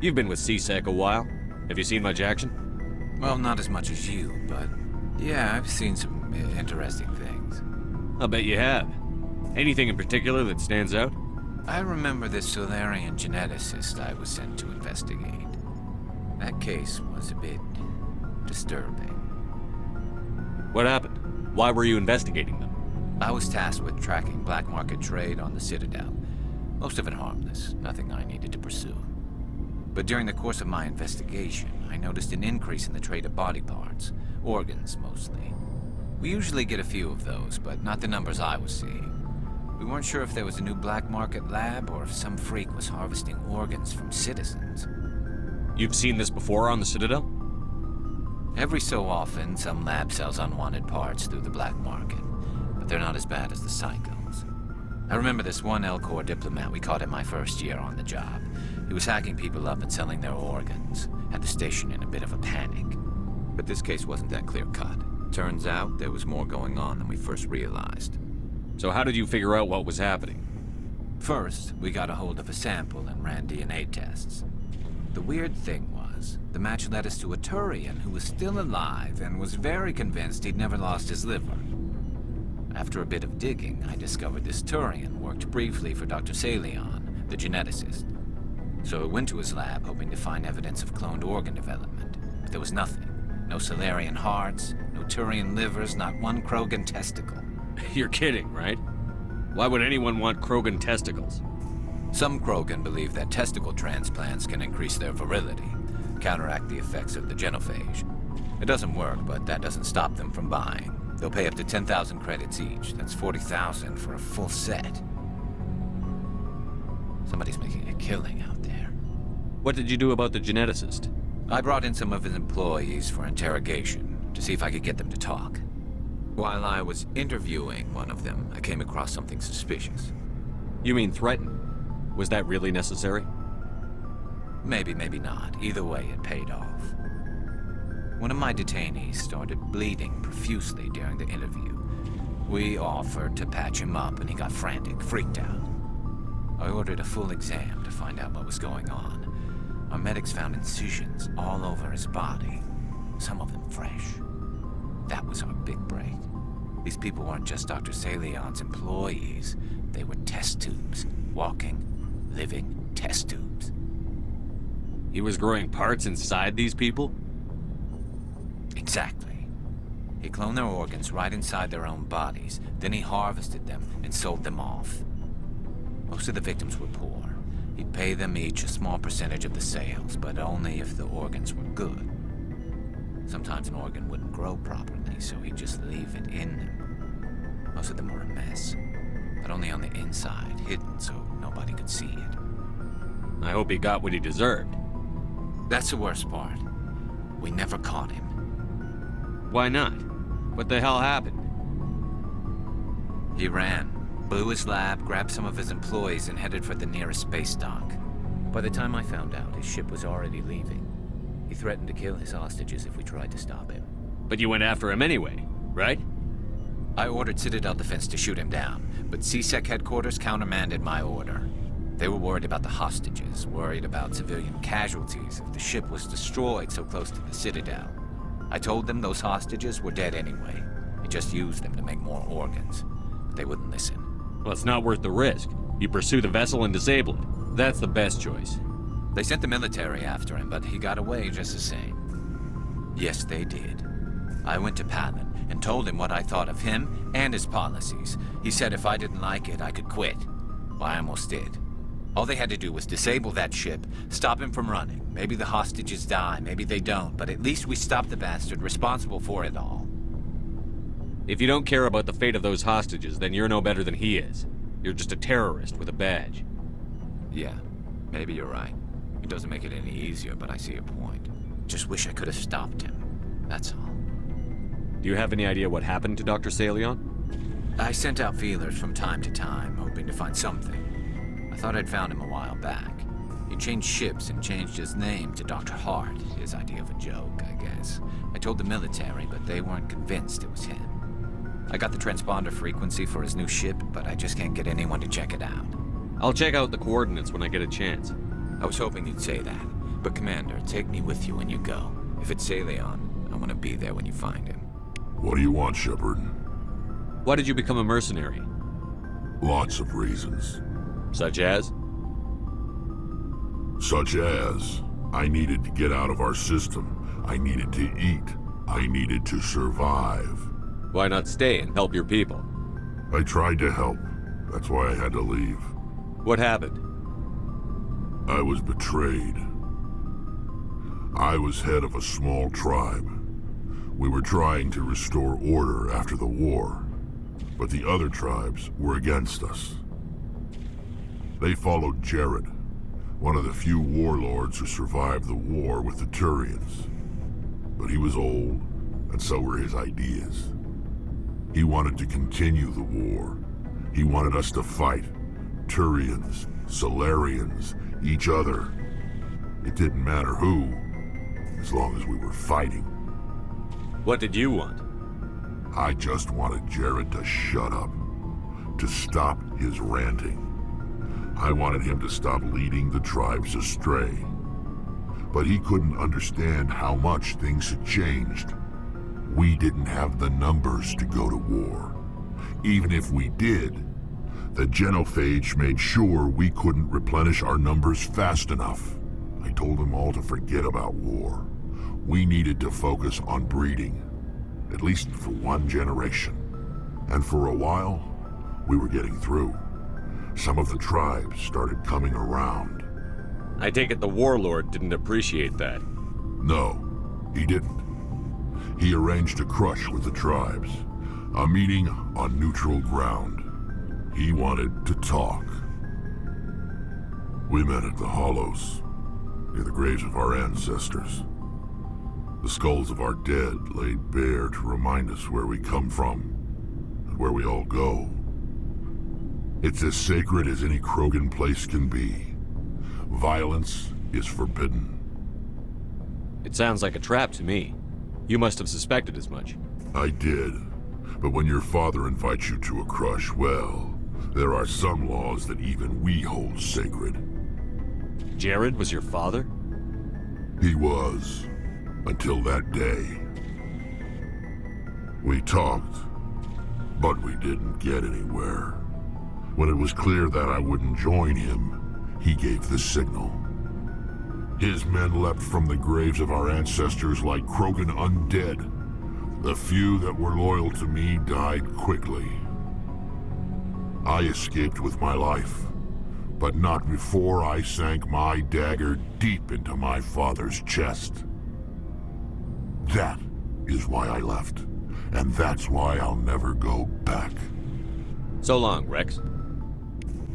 You've been with C-Sec a while. Have you seen much action? Well, not as much as you, but yeah, I've seen some interesting things. I'll bet you have. Anything in particular that stands out? I remember this Solarian geneticist I was sent to investigate. That case was a bit disturbing. What happened? Why were you investigating them? I was tasked with tracking black market trade on the Citadel. Most of it harmless, nothing I needed to pursue. But during the course of my investigation, I noticed an increase in the trade of body parts, organs mostly. We usually get a few of those, but not the numbers I was seeing. We weren't sure if there was a new black market lab or if some freak was harvesting organs from citizens. You've seen this before on the Citadel? Every so often, some lab sells unwanted parts through the black market, but they're not as bad as the cycles. I remember this one L-Corps diplomat we caught in my first year on the job. He was hacking people up and selling their organs. Had the station in a bit of a panic. But this case wasn't that clear-cut. Turns out there was more going on than we first realized. So how did you figure out what was happening? First, we got a hold of a sample and ran DNA tests. The weird thing was, the match led us to a Turian who was still alive and was very convinced he'd never lost his liver. After a bit of digging, I discovered this Turian worked briefly for Dr. Salion, the geneticist. So I went to his lab hoping to find evidence of cloned organ development, but there was nothing. No Solarian hearts, no Turian livers, not one Krogan testicle. You're kidding, right? Why would anyone want Krogan testicles? Some Krogan believe that testicle transplants can increase their virility, counteract the effects of the genophage. It doesn't work, but that doesn't stop them from buying. They'll pay up to 10,000 credits each. That's 40,000 for a full set. Somebody's making a killing out there. What did you do about the geneticist? I brought in some of his employees for interrogation, to see if I could get them to talk. While I was interviewing one of them, I came across something suspicious. You mean threaten? Was that really necessary? Maybe, maybe not. Either way, it paid off. One of my detainees started bleeding profusely during the interview. We offered to patch him up, and he got frantic, freaked out. I ordered a full exam to find out what was going on. Our medics found incisions all over his body, some of them fresh. That was our big break. These people weren't just Dr. Salion's employees. They were test tubes. Walking, living test tubes. He was growing parts inside these people? Exactly. He cloned their organs right inside their own bodies. Then he harvested them and sold them off. Most of the victims were poor. He'd pay them each a small percentage of the sales, but only if the organs were good. Sometimes an organ wouldn't grow properly, so he'd just leave it in them. Most of them were a mess, but only on the inside, hidden so nobody could see it. I hope he got what he deserved. That's the worst part. We never caught him. Why not? What the hell happened? He ran, blew his lab, grabbed some of his employees, and headed for the nearest space dock. By the time I found out, his ship was already leaving. He threatened to kill his hostages if we tried to stop him. But you went after him anyway, right? I ordered Citadel Defense to shoot him down, but C-Sec headquarters countermanded my order. They were worried about the hostages, worried about civilian casualties if the ship was destroyed so close to the Citadel. I told them those hostages were dead anyway. He just used them to make more organs. But they wouldn't listen. Well, it's not worth the risk. You pursue the vessel and disable it. That's the best choice. They sent the military after him, but he got away just the same. Yes, they did. I went to Palin and told him what I thought of him and his policies. He said if I didn't like it, I could quit. Well, I almost did. All they had to do was disable that ship, stop him from running. Maybe the hostages die, maybe they don't, but at least we stopped the bastard responsible for it all. If you don't care about the fate of those hostages, then you're no better than he is. You're just a terrorist with a badge. Yeah, maybe you're right. It doesn't make it any easier, but I see your point. Just wish I could have stopped him. That's all. Do you have any idea what happened to Dr. Salion? I sent out feelers from time to time, hoping to find something. I thought I'd found him a while back. He changed ships and changed his name to Dr. Hart, his idea of a joke, I guess. I told the military, but they weren't convinced it was him. I got the transponder frequency for his new ship, but I just can't get anyone to check it out. I'll check out the coordinates when I get a chance. I was hoping you'd say that. But Commander, take me with you when you go. If it's Alien, I want to be there when you find him. What do you want, Shepard? Why did you become a mercenary? Lots of reasons. Such as? Such as, I needed to get out of our system. I needed to eat. I needed to survive. Why not stay and help your people? I tried to help. That's why I had to leave. What happened? I was betrayed. I was head of a small tribe. We were trying to restore order after the war, but the other tribes were against us. They followed Jared, one of the few warlords who survived the war with the Turians. But he was old, and so were his ideas. He wanted to continue the war. He wanted us to fight. Turians, Solarians, each other. It didn't matter who, as long as we were fighting. What did you want? I just wanted Jared to shut up, to stop his ranting. I wanted him to stop leading the tribes astray. But he couldn't understand how much things had changed. We didn't have the numbers to go to war. Even if we did, the genophage made sure we couldn't replenish our numbers fast enough. I told them all to forget about war. We needed to focus on breeding, at least for one generation. And for a while, we were getting through. Some of the tribes started coming around. I take it the warlord didn't appreciate that. No, he didn't. He arranged a crush with the tribes, a meeting on neutral ground. He wanted to talk. We met at the Hollows, near the graves of our ancestors. The skulls of our dead laid bare to remind us where we come from and where we all go. It's as sacred as any Krogan place can be. Violence is forbidden. It sounds like a trap to me. You must have suspected as much. I did. But when your father invites you to a crush, well, there are some laws that even we hold sacred. Jared was your father? He was. Until that day. We talked, but we didn't get anywhere. When it was clear that I wouldn't join him, he gave the signal. His men leapt from the graves of our ancestors like Krogan undead. The few that were loyal to me died quickly. I escaped with my life, but not before I sank my dagger deep into my father's chest. That is why I left, and that's why I'll never go back. So long, Rex.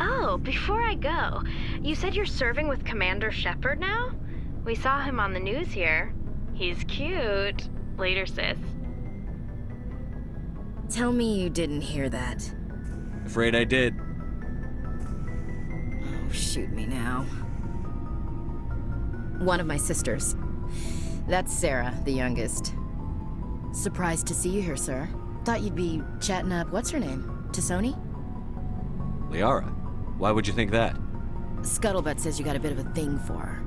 Oh, before I go, you said you're serving with Commander Shepard now? We saw him on the news here. He's cute. Later, sis. Tell me you didn't hear that. Afraid I did. Oh, shoot me now. One of my sisters. That's Sarah, the youngest. Surprised to see you here, sir. Thought you'd be chatting up, what's her name? T'Soni? Liara, why would you think that? Scuttlebutt says you got a bit of a thing for her.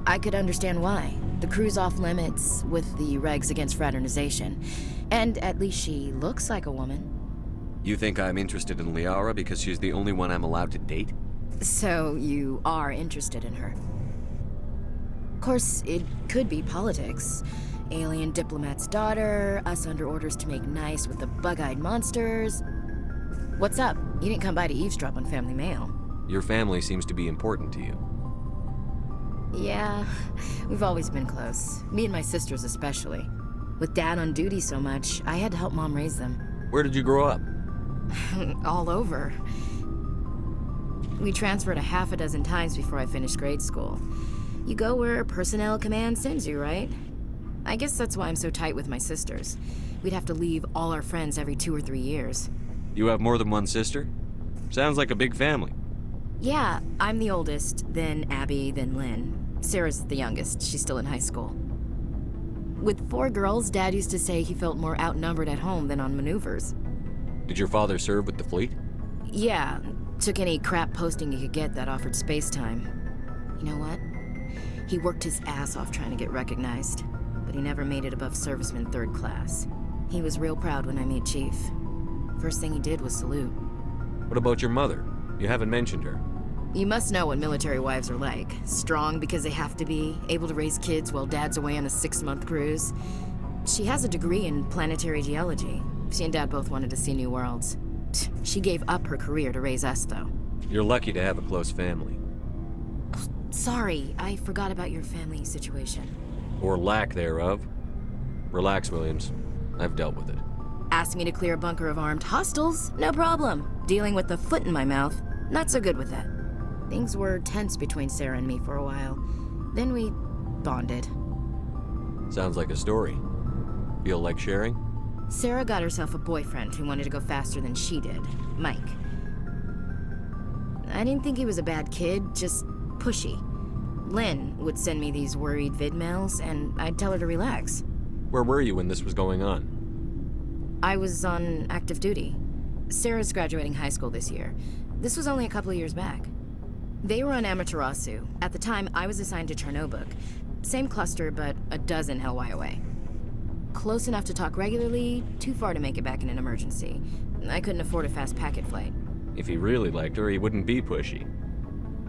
I could understand why. The crew's off limits with the regs against fraternization. And at least she looks like a woman. You think I'm interested in Liara because she's the only one I'm allowed to date? So you are interested in her. Of course, it could be politics. Alien diplomat's daughter, us under orders to make nice with the bug-eyed monsters. What's up? You didn't come by to eavesdrop on family mail. Your family seems to be important to you. Yeah, we've always been close. Me and my sisters especially. With Dad on duty so much, I had to help Mom raise them. Where did you grow up? All over. We transferred a half a dozen times before I finished grade school. You go where personnel command sends you, right? I guess that's why I'm so tight with my sisters. We'd have to leave all our friends every 2 or 3 years. You have more than one sister? Sounds like a big family. Yeah, I'm the oldest, then Abby, then Lynn. Sarah's the youngest. She's still in high school. With 4 girls, Dad used to say he felt more outnumbered at home than on maneuvers. Did your father serve with the fleet? Yeah, took any crap posting he could get that offered space time. You know what? He worked his ass off trying to get recognized, but he never made it above serviceman 3rd class. He was real proud when I met Chief. First thing he did was salute. What about your mother? You haven't mentioned her. You must know what military wives are like. Strong because they have to be, able to raise kids while dad's away on a 6-month cruise. She has a degree in planetary geology. She and Dad both wanted to see new worlds. She gave up her career to raise us, though. You're lucky to have a close family. Sorry, I forgot about your family situation. Or lack thereof. Relax, Williams. I've dealt with it. Asked me to clear a bunker of armed hostiles? No problem. Dealing with the foot in my mouth? Not so good with that. Things were tense between Sarah and me for a while. Then we bonded. Sounds like a story. Feel like sharing? Sarah got herself a boyfriend who wanted to go faster than she did, Mike. I didn't think he was a bad kid, just pushy. Lynn would send me these worried vid mails, and I'd tell her to relax. Where were you when this was going on? I was on active duty. Sarah's graduating high school this year. This was only a couple of years back. They were on Amaterasu. At the time, I was assigned to Chernobog. Same cluster, but a dozen LY away. Close enough to talk regularly, too far to make it back in an emergency. I couldn't afford a fast packet flight. If he really liked her, he wouldn't be pushy.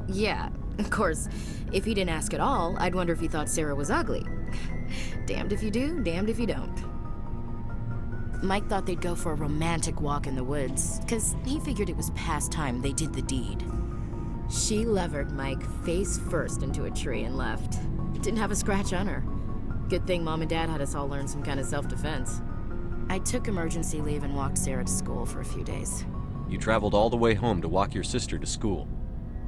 Yeah, of course. If he didn't ask at all, I'd wonder if he thought Sarah was ugly. Damned if you do, damned if you don't. Mike thought they'd go for a romantic walk in the woods, because he figured it was past time they did the deed. She levered Mike face first into a tree and left. Didn't have a scratch on her. Good thing Mom and Dad had us all learn some kind of self-defense. I took emergency leave and walked Sarah to school for a few days. You traveled all the way home to walk your sister to school.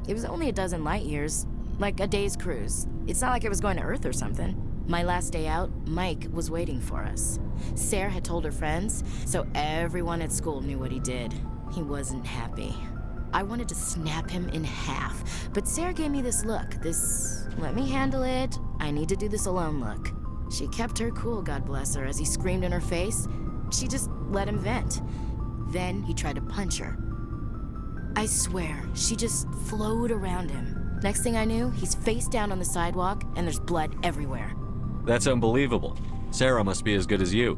It was only a dozen light years, like a day's cruise. It's not like I was going to Earth or something. My last day out, Mike was waiting for us. Sarah had told her friends, so everyone at school knew what he did. He wasn't happy. I wanted to snap him in half, but Sarah gave me this look, this let me handle it, I need to do this alone look. She kept her cool, God bless her, as he screamed in her face. She just let him vent. Then he tried to punch her. I swear, she just flowed around him. Next thing I knew, he's face down on the sidewalk, and there's blood everywhere. That's unbelievable. Sarah must be as good as you.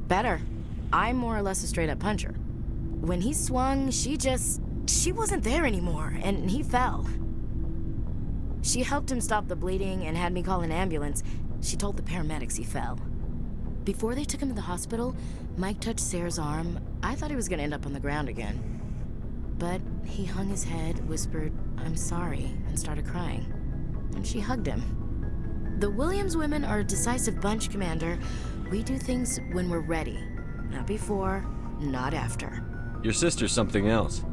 Better. I'm more or less a straight-up puncher. When he swung, she wasn't there anymore, and he fell. She helped him stop the bleeding and had me call an ambulance. She told the paramedics he fell. Before they took him to the hospital, Mike touched Sarah's arm. I thought he was gonna end up on the ground again. But he hung his head, whispered, "I'm sorry," and started crying. And she hugged him. The Williams women are a decisive bunch, Commander. We do things when we're ready. Not before, not after. Your sister's something else.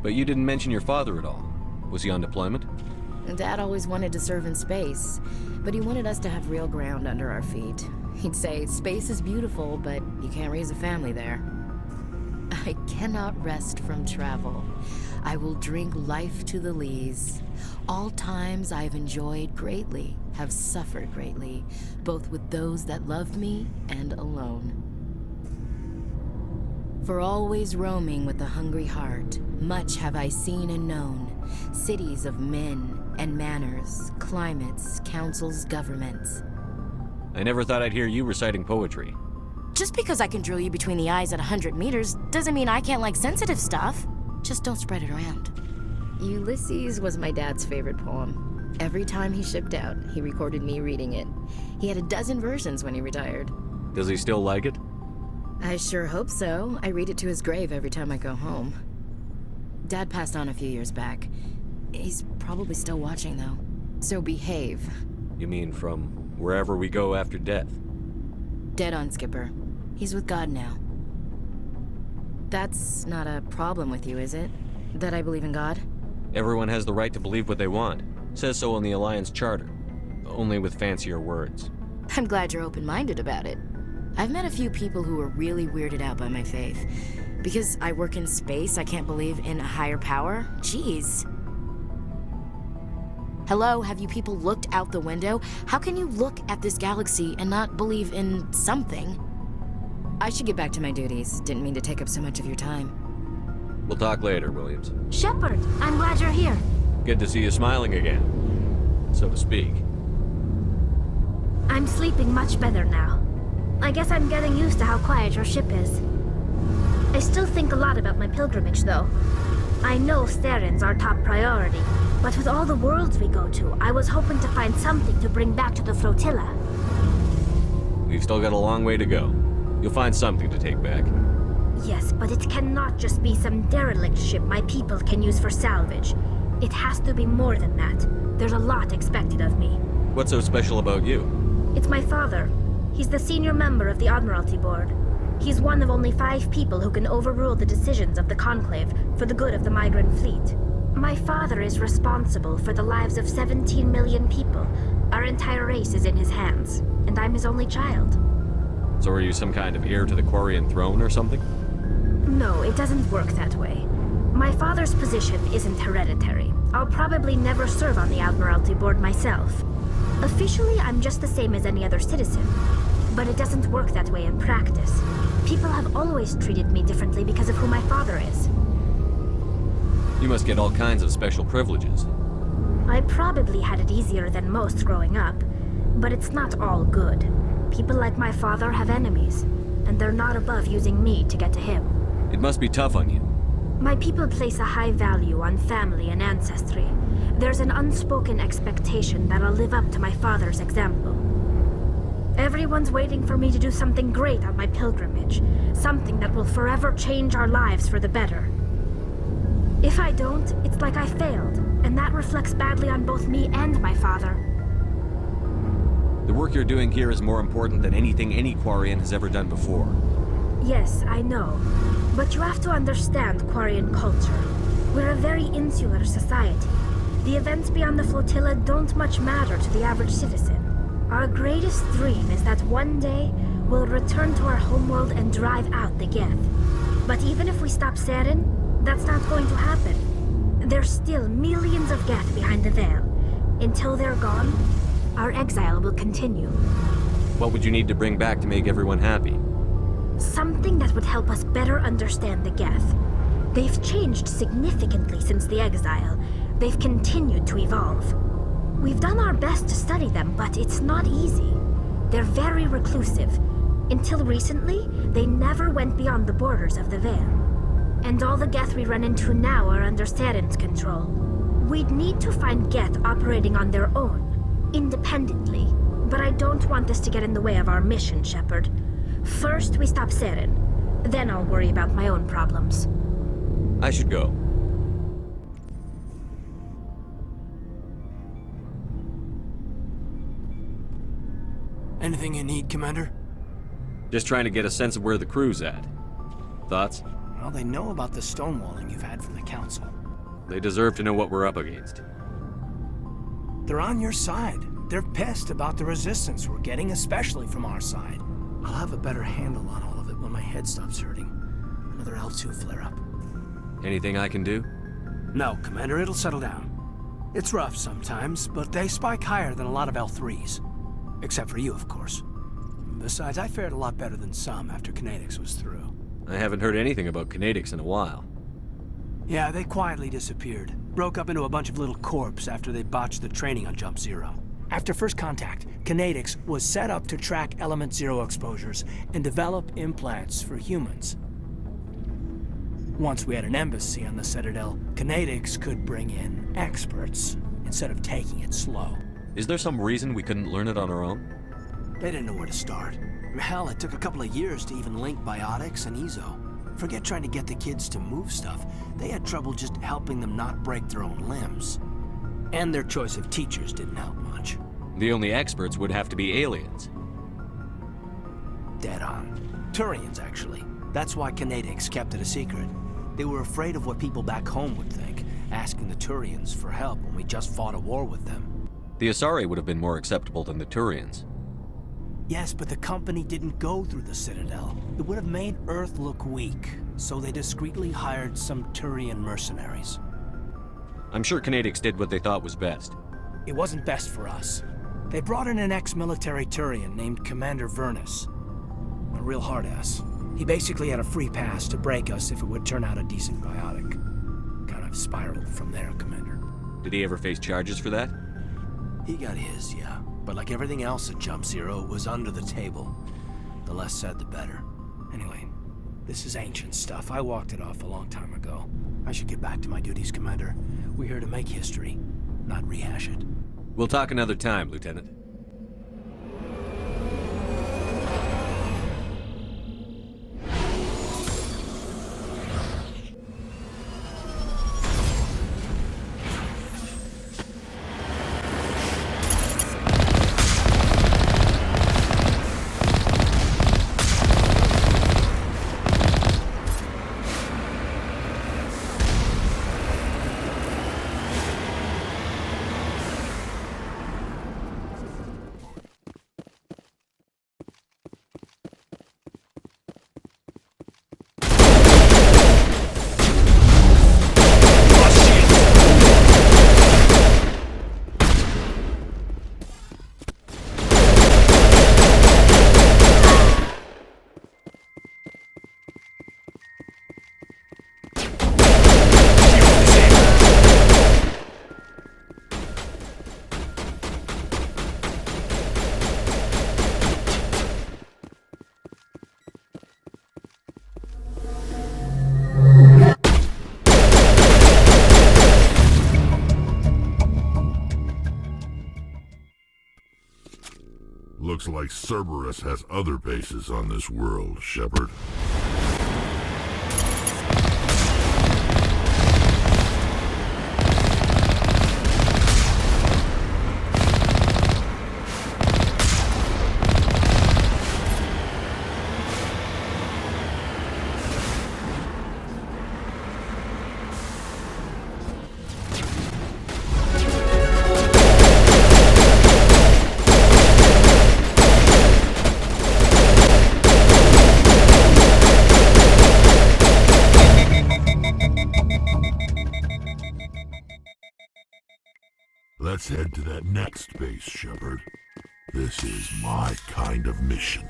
But you didn't mention your father at all. Was he on deployment? Dad always wanted to serve in space, but he wanted us to have real ground under our feet. He'd say, space is beautiful, but you can't raise a family there. I cannot rest from travel. I will drink life to the lees. All times I've enjoyed greatly, have suffered greatly, both with those that love me and alone. For always roaming with a hungry heart, much have I seen and known, cities of men and manners, climates, councils, governments. I never thought I'd hear you reciting poetry. Just because I can drill you between the eyes at 100 meters doesn't mean I can't like sensitive stuff. Just don't spread it around. Ulysses was my dad's favorite poem. Every time he shipped out, he recorded me reading it. He had a dozen versions when he retired. Does he still like it? I sure hope so. I read it to his grave every time I go home. Dad passed on a few years back. He's probably still watching, though. So behave. You mean from wherever we go after death? Dead on, Skipper. He's with God now. That's not a problem with you, is it? That I believe in God? Everyone has the right to believe what they want. Says so in the Alliance Charter. Only with fancier words. I'm glad you're open-minded about it. I've met a few people who are really weirded out by my faith. Because I work in space, I can't believe in a higher power? Jeez. Hello, have you people looked out the window? How can you look at this galaxy and not believe in something? I should get back to my duties. Didn't mean to take up so much of your time. We'll talk later, Williams. Shepard, I'm glad you're here. Good to see you smiling again. so to speak. I'm sleeping much better now. I guess I'm getting used to how quiet your ship is. I still think a lot about my pilgrimage, though. I know Theron's our top priority, but with all the worlds we go to, I was hoping to find something to bring back to the flotilla. We've still got a long way to go. You'll find something to take back. Yes, but it cannot just be some derelict ship my people can use for salvage. It has to be more than that. There's a lot expected of me. What's so special about you? It's my father. He's the senior member of the Admiralty Board. He's one of only 5 people who can overrule the decisions of the Conclave for the good of the migrant fleet. My father is responsible for the lives of 17 million people. Our entire race is in his hands, and I'm his only child. So are you some kind of heir to the Quarian throne or something? No, it doesn't work that way. My father's position isn't hereditary. I'll probably never serve on the Admiralty Board myself. Officially, I'm just the same as any other citizen. But it doesn't work that way in practice. People have always treated me differently because of who my father is. You must get all kinds of special privileges. I probably had it easier than most growing up, but it's not all good. People like my father have enemies, and they're not above using me to get to him. It must be tough on you. My people place a high value on family and ancestry. There's an unspoken expectation that I'll live up to my father's example. Everyone's waiting for me to do something great on my pilgrimage, something that will forever change our lives for the better. If I don't, it's like I failed, and that reflects badly on both me and my father. The work you're doing here is more important than anything any Quarian has ever done before. Yes, I know. But you have to understand Quarian culture. We're a very insular society. The events beyond the flotilla don't much matter to the average citizen. Our greatest dream is that one day, we'll return to our homeworld and drive out the Geth. But even if we stop Saren, that's not going to happen. There's still millions of Geth behind the veil. Until they're gone, our exile will continue. What would you need to bring back to make everyone happy? Something that would help us better understand the Geth. They've changed significantly since the exile. They've continued to evolve. We've done our best to study them, but it's not easy. They're very reclusive. Until recently, they never went beyond the borders of the Veil. And all the Geth we run into now are under Saren's control. We'd need to find Geth operating on their own, independently. But I don't want this to get in the way of our mission, Shepard. First, we stop Saren. Then I'll worry about my own problems. I should go. Anything you need, Commander? Just trying to get a sense of where the crew's at. Thoughts? Well, they know about the stonewalling you've had from the Council. They deserve to know what we're up against. They're on your side. They're pissed about the resistance we're getting, especially from our side. I'll have a better handle on all of it when my head stops hurting. Another L2 flare-up. Anything I can do? No, Commander, it'll settle down. It's rough sometimes, but they spike higher than a lot of L3s. Except for you, of course. Besides, I fared a lot better than some after Kinetics was through. I haven't heard anything about Kinetics in a while. Yeah, they quietly disappeared. Broke up into a bunch of little corps after they botched the training on Jump Zero. After first contact, Kinetics was set up to track Element Zero exposures and develop implants for humans. Once we had an embassy on the Citadel, Kinetics could bring in experts instead of taking it slow. Is there some reason we couldn't learn it on our own? They didn't know where to start. Hell, it took a couple of years to even link biotics and Ezo. Forget trying to get the kids to move stuff. They had trouble just helping them not break their own limbs. And their choice of teachers didn't help much. The only experts would have to be aliens. Dead on. Turians, actually. That's why Kinetics kept it a secret. They were afraid of what people back home would think, asking the Turians for help when we just fought a war with them. The Asari would have been more acceptable than the Turians. Yes, but the company didn't go through the Citadel. It would have made Earth look weak, so they discreetly hired some Turian mercenaries. I'm sure Kinetics did what they thought was best. It wasn't best for us. They brought in an ex-military Turian named Commander Vernus. A real hard-ass. He basically had a free pass to break us if it would turn out a decent biotic. Kind of spiraled from there, Commander. Did he ever face charges for that? He got his, yeah. But like everything else at Jump Zero, it was under the table. The less said, the better. Anyway, this is ancient stuff. I walked it off a long time ago. I should get back to my duties, Commander. We're here to make history, not rehash it. We'll talk another time, Lieutenant. Looks like Cerberus has other bases on this world, Shepard. Let's head to that next base, Shepard. This is my kind of mission.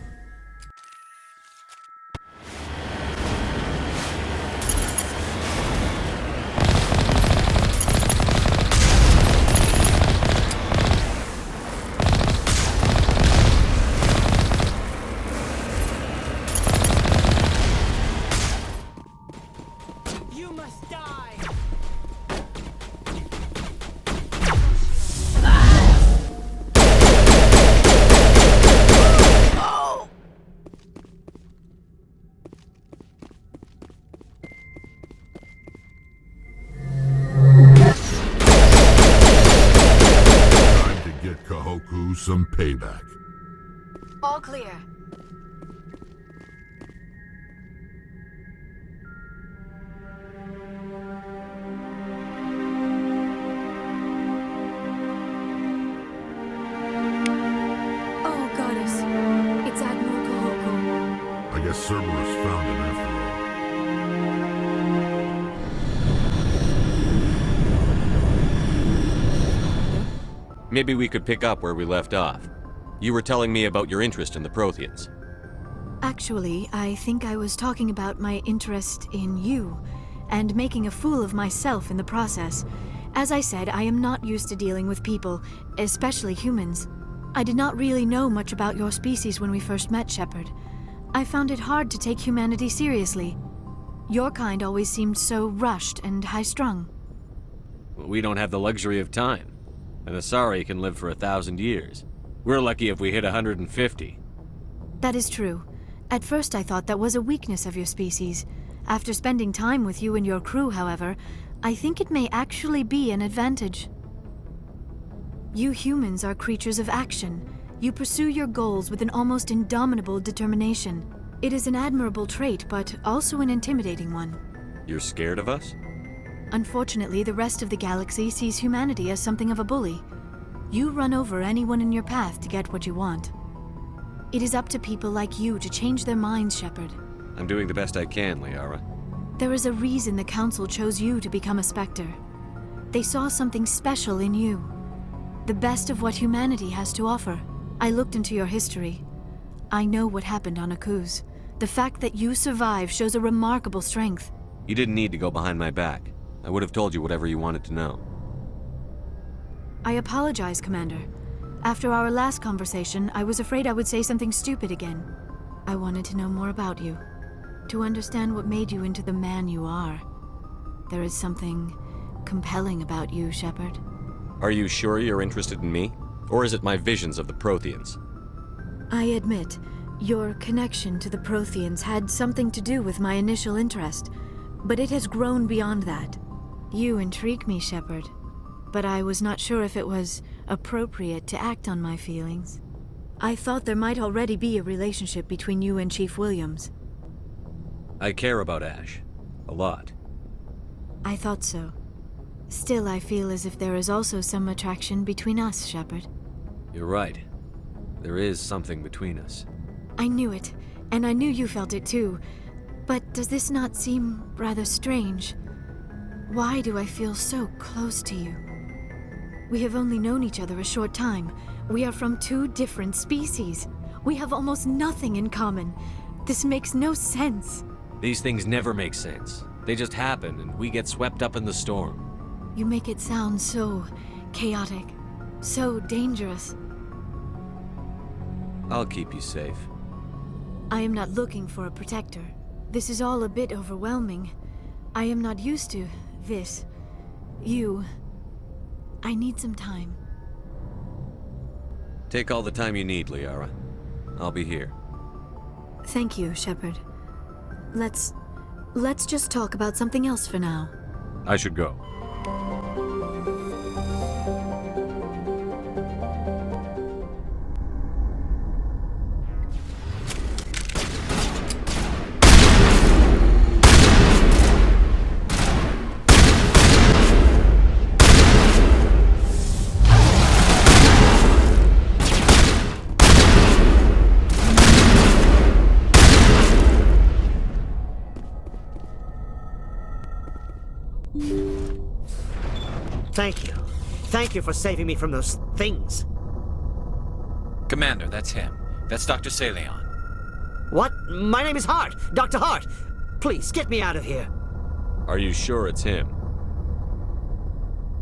You must die! Some payback. All clear. Oh, Goddess. It's Admiral Kahoku. I guess Cerberus found him after all. Maybe we could pick up where we left off. You were telling me about your interest in the Protheans. Actually, I think I was talking about my interest in you, and making a fool of myself in the process. As I said, I am not used to dealing with people, especially humans. I did not really know much about your species when we first met, Shepard. I found it hard to take humanity seriously. Your kind always seemed so rushed and high-strung. We don't have the luxury of time. An Asari can live for 1,000 years. We're lucky if we hit 150. That is true. At first I thought that was a weakness of your species. After spending time with you and your crew, however, I think it may actually be an advantage. You humans are creatures of action. You pursue your goals with an almost indomitable determination. It is an admirable trait, but also an intimidating one. You're scared of us? Unfortunately, the rest of the galaxy sees humanity as something of a bully. You run over anyone in your path to get what you want. It is up to people like you to change their minds, Shepard. I'm doing the best I can, Liara. There is a reason the Council chose you to become a Spectre. They saw something special in you. The best of what humanity has to offer. I looked into your history. I know what happened on Akuz. The fact that you survived shows a remarkable strength. You didn't need to go behind my back. I would have told you whatever you wanted to know. I apologize, Commander. After our last conversation, I was afraid I would say something stupid again. I wanted to know more about you, to understand what made you into the man you are. There is something compelling about you, Shepard. Are you sure you're interested in me? Or is it my visions of the Protheans? I admit, your connection to the Protheans had something to do with my initial interest, but it has grown beyond that. You intrigue me, Shepard, but I was not sure if it was appropriate to act on my feelings. I thought there might already be a relationship between you and Chief Williams. I care about Ash. A lot. I thought so. Still, I feel as if there is also some attraction between us, Shepard. You're right. There is something between us. I knew it, and I knew you felt it too. But does this not seem rather strange? Why do I feel so close to you? We have only known each other a short time. We are from two different species. We have almost nothing in common. This makes no sense. These things never make sense. They just happen, and we get swept up in the storm. You make it sound so chaotic, so dangerous. I'll keep you safe. I am not looking for a protector. This is all a bit overwhelming. I am not used to this. You. I need some time. Take all the time you need, Liara. I'll be here. Thank you, Shepard. Let's just talk about something else for now. I should go. Thank you. Thank you for saving me from those things. Commander, that's him. That's Dr. Saleon. What? My name is Hart. Dr. Hart. Please, get me out of here. Are you sure it's him?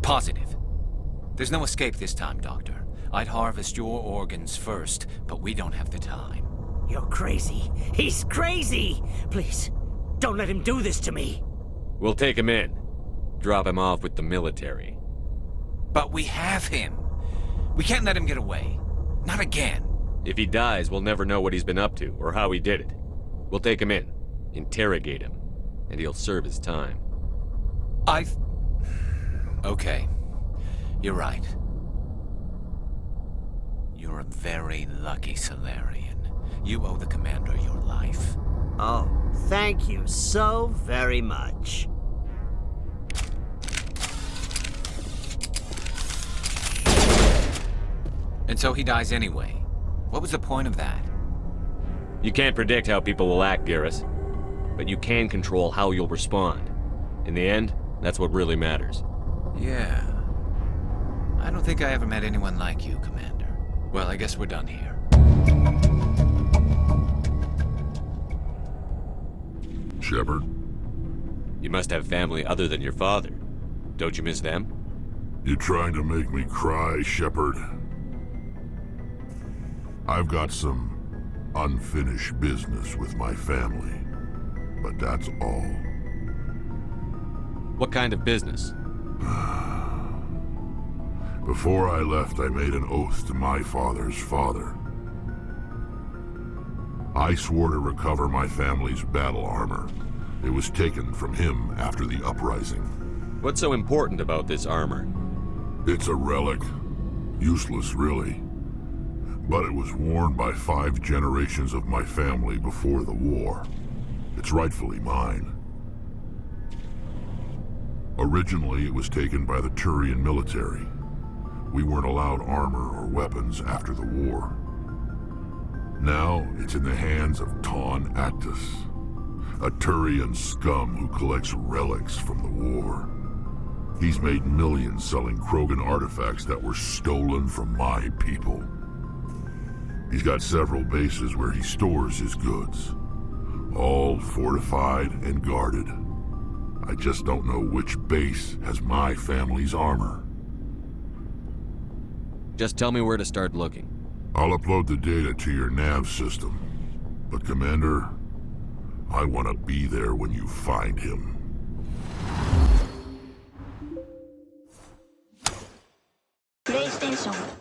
Positive. There's no escape this time, Doctor. I'd harvest your organs first, but we don't have the time. You're crazy. He's crazy! Please, don't let him do this to me. We'll take him in. Drop him off with the military. But we have him. We can't let him get away. Not again. If he dies, we'll never know what he's been up to, or how he did it. We'll take him in, interrogate him, and he'll serve his time. Okay. You're right. You're a very lucky Salarian. You owe the Commander your life. Oh, thank you so very much. And so he dies anyway. What was the point of that? You can't predict how people will act, Garrus. But you can control how you'll respond. In the end, that's what really matters. Yeah. I don't think I ever met anyone like you, Commander. Well, I guess we're done here. Shepard? You must have family other than your father. Don't you miss them? You trying to make me cry, Shepard? I've got some unfinished business with my family, but that's all. What kind of business? Before I left, I made an oath to my father's father. I swore to recover my family's battle armor. It was taken from him after the uprising. What's so important about this armor? It's a relic. Useless, really. But it was worn by 5 generations of my family before the war. It's rightfully mine. Originally, it was taken by the Turian military. We weren't allowed armor or weapons after the war. Now, it's in the hands of Ton Actus, a Turian scum who collects relics from the war. He's made millions selling Krogan artifacts that were stolen from my people. He's got several bases where he stores his goods, all fortified and guarded. I just don't know which base has my family's armor. Just tell me where to start looking. I'll upload the data to your nav system. But Commander, I want to be there when you find him. PlayStation